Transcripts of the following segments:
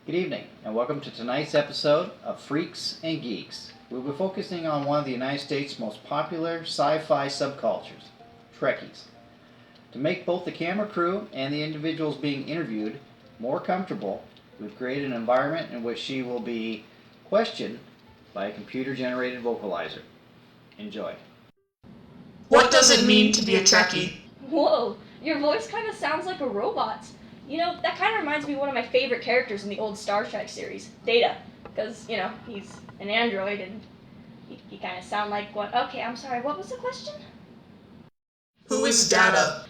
Good evening, and welcome to tonight's episode of Freaks and Geeks. We'll be focusing on one of the United States' most popular sci-fi subcultures, Trekkies. To make both the camera crew and the individuals being interviewed more comfortable, we've created an environment in which she will be questioned by a computer-generated vocalizer. Enjoy. What does it mean to be a Trekkie? Whoa, your voice kind of sounds like a robot's. You know, that kind of reminds me of one of my favorite characters in the old Star Trek series, Data. Because, he's an android and he kind of sound like what? Okay, I'm sorry, what was the question? Who is Data?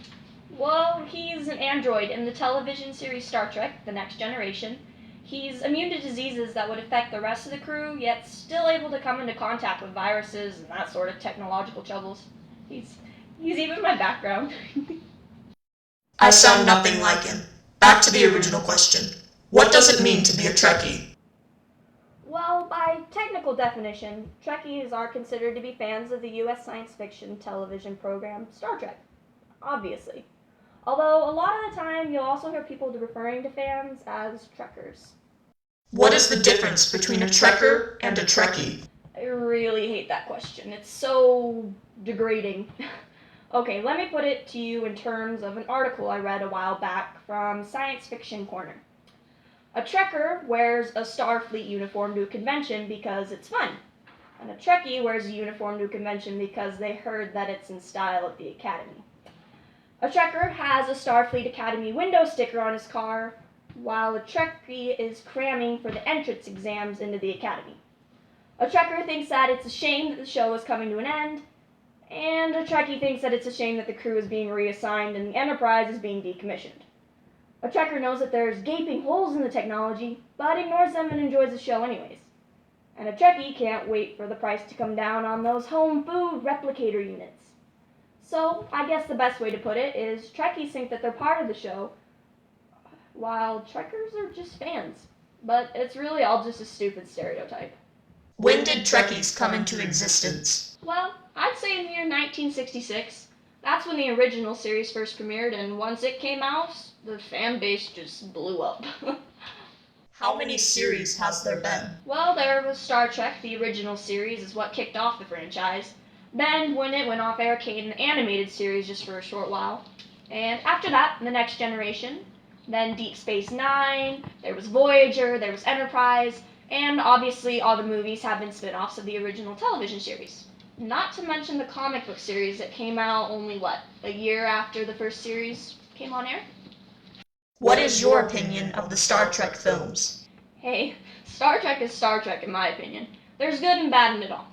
Well, he's an android in the television series Star Trek, The Next Generation. He's immune to diseases that would affect the rest of the crew, yet still able to come into contact with viruses and that sort of technological troubles. He's even my background. I sound nothing like him. Back to the original question. What does it mean to be a Trekkie? Well, by technical definition, Trekkies are considered to be fans of the U.S. science fiction television program Star Trek, obviously. Although a lot of the time you'll also hear people referring to fans as Trekkers. What is the difference between a Trekker and a Trekkie? I really hate that question. It's so degrading. Okay, let me put it to you in terms of an article I read a while back from Science Fiction Corner. A Trekker wears a Starfleet uniform to a convention because it's fun, and a Trekkie wears a uniform to a convention because they heard that it's in style at the Academy. A Trekker has a Starfleet Academy window sticker on his car, while a Trekkie is cramming for the entrance exams into the Academy. A Trekker thinks that it's a shame that the show is coming to an end, and a Trekkie thinks that it's a shame that the crew is being reassigned and the Enterprise is being decommissioned. A Trekker knows that there's gaping holes in the technology, but ignores them and enjoys the show anyways. And a Trekkie can't wait for the price to come down on those home food replicator units. So, I guess the best way to put it is Trekkies think that they're part of the show, while Trekkers are just fans. But it's really all just a stupid stereotype. When did Trekkies come into existence? Well, I'd say in the year 1966. That's when the original series first premiered, and once it came out, the fan base just blew up. How many series has there been? Well, there was Star Trek, the original series, is what kicked off the franchise. Then, when it went off air, came an animated series just for a short while. And after that, The Next Generation, then Deep Space Nine, there was Voyager, there was Enterprise, and obviously all the movies have been spin-offs of the original television series. Not to mention the comic book series that came out only, a year after the first series came on air? What is your opinion of the Star Trek films? Hey, Star Trek is Star Trek in my opinion. There's good and bad in it all.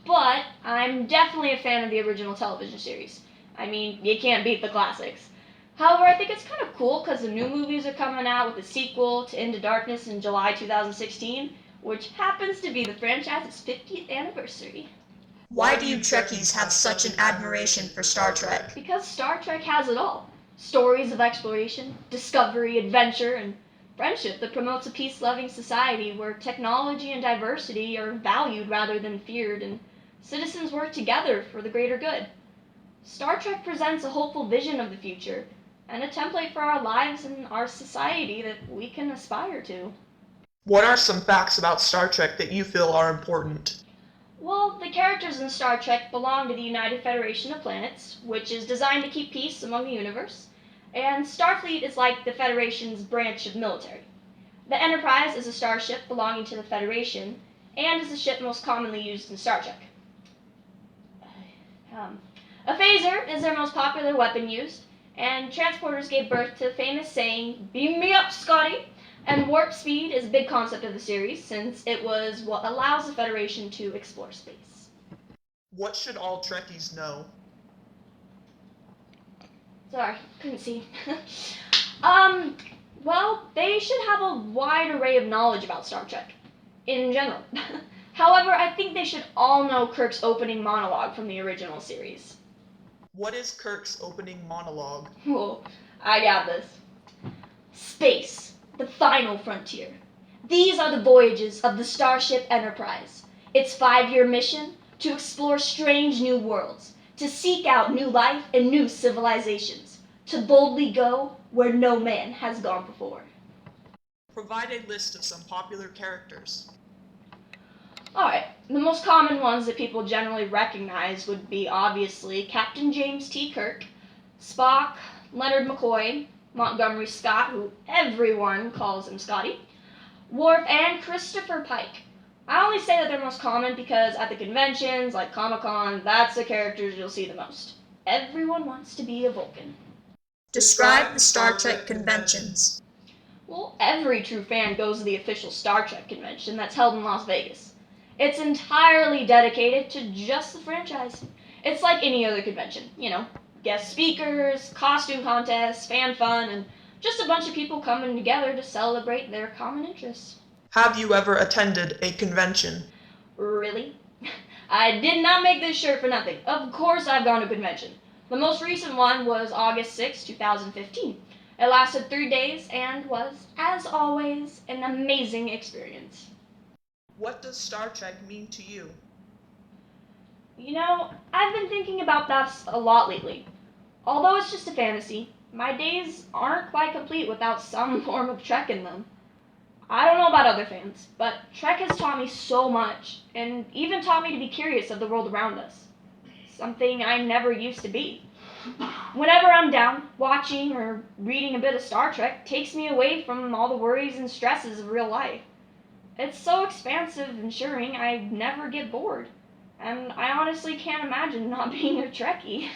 But I'm definitely a fan of the original television series. I mean, you can't beat the classics. However, I think it's kind of cool because the new movies are coming out with a sequel to Into Darkness in July 2016, which happens to be the franchise's 50th anniversary. Why do you Trekkies have such an admiration for Star Trek? Because Star Trek has it all. Stories of exploration, discovery, adventure, and friendship that promotes a peace-loving society where technology and diversity are valued rather than feared, and citizens work together for the greater good. Star Trek presents a hopeful vision of the future, and a template for our lives and our society that we can aspire to. What are some facts about Star Trek that you feel are important? Well, the characters in Star Trek belong to the United Federation of Planets, which is designed to keep peace among the universe, and Starfleet is like the Federation's branch of military. The Enterprise is a starship belonging to the Federation, and is the ship most commonly used in Star Trek. A phaser is their most popular weapon used, and transporters gave birth to the famous saying, "Beam me up, Scotty!" And warp speed is a big concept of the series, since it was what allows the Federation to explore space. What should all Trekkies know? Sorry, couldn't see. Well, they should have a wide array of knowledge about Star Trek, in general. However, I think they should all know Kirk's opening monologue from the original series. What is Kirk's opening monologue? Oh, I got this. Space. The final frontier. These are the voyages of the Starship Enterprise. Its 5-year mission, to explore strange new worlds, to seek out new life and new civilizations, to boldly go where no man has gone before. Provide a list of some popular characters. Alright, the most common ones that people generally recognize would be obviously Captain James T. Kirk, Spock, Leonard McCoy, Montgomery Scott, who everyone calls him Scotty, Worf, and Christopher Pike. I only say that they're most common because at the conventions, like Comic-Con, that's the characters you'll see the most. Everyone wants to be a Vulcan. Describe the Star Trek conventions. Well, every true fan goes to the official Star Trek convention that's held in Las Vegas. It's entirely dedicated to just the franchise. It's like any other convention, guest speakers, costume contests, fan fun, and just a bunch of people coming together to celebrate their common interests. Have you ever attended a convention? Really? I did not make this shirt for nothing. Of course I've gone to a convention. The most recent one was August 6, 2015. It lasted 3 days and was, as always, an amazing experience. What does Star Trek mean to you? I've been thinking about that a lot lately. Although it's just a fantasy, my days aren't quite complete without some form of Trek in them. I don't know about other fans, but Trek has taught me so much, and even taught me to be curious of the world around us. Something I never used to be. Whenever I'm down, watching or reading a bit of Star Trek takes me away from all the worries and stresses of real life. It's so expansive, ensuring I never get bored. And I honestly can't imagine not being a Trekkie.